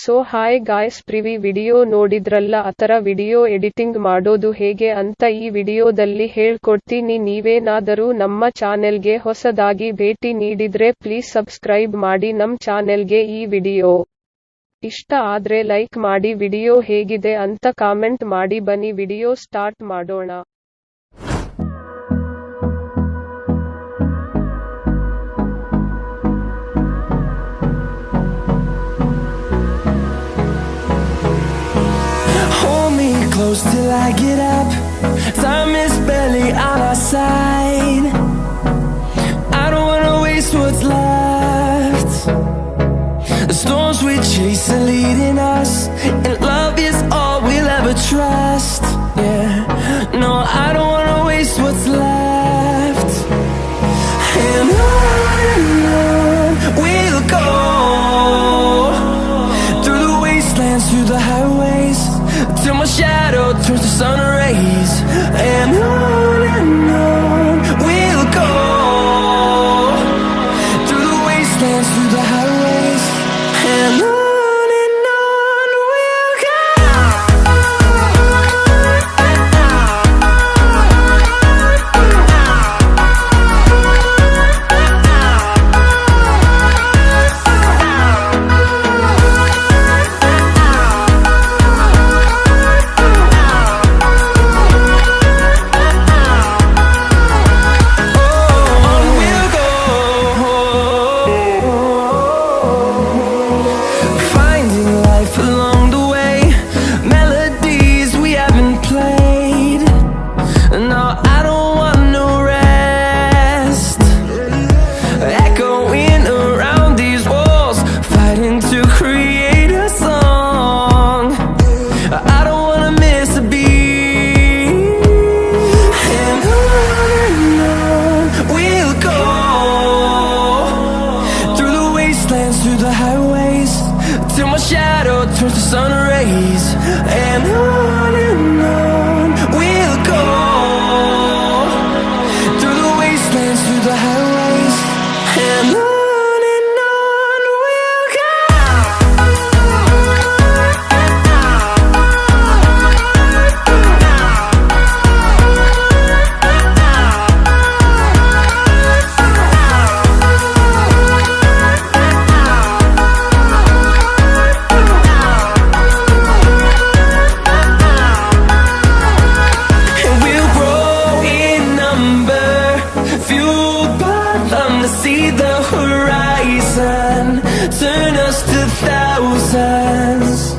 So hi guys, previous video ನೋಡಿದ್ರಲ್ಲ, ಆತರ video editing ಮಾಡೋದು ಹೇಗೆ ಅಂತ ಈ ವಿಡಿಯೋದಲ್ಲಿ ಹೇಳ್ಕೊಡ್ತೀನಿ. ನೀವೇನಾದರೂ ನಮ್ಮ ಚಾನೆಲ್ಗೆ ಹೊಸದಾಗಿ ಭೇಟಿ ನೀಡಿದ್ರೆ ಪ್ಲೀಸ್ ಸಬ್ಸ್ಕ್ರೈಬ್ ಮಾಡಿ ನಮ್ ಚಾನೆಲ್ಗೆ. ಈ ವಿಡಿಯೋ ಇಷ್ಟ ಆದ್ರೆ ಲೈಕ್ ಮಾಡಿ, ವಿಡಿಯೋ ಹೇಗಿದೆ ಅಂತ ಕಾಮೆಂಟ್ ಮಾಡಿ. ಬನ್ನಿ ವಿಡಿಯೋ ಸ್ಟಾರ್ಟ್ ಮಾಡೋಣ. Close till I get up. Time is barely on our side. I don't wanna waste what's left. The storms we chase are leading us, and love is all we'll ever trust. Yeah, no, I don't wanna waste what's left. And on we'll go, through the wastelands, through the highways, till my shadow turns to sun rays. And on we'll go, through the wastelands, through the highways. And on we'll go. Through the highways, till my shadow turns to sun rays. And on we'll go, through the wastelands, through the highways. And on we'll go. See the horizon, turn us to thousands.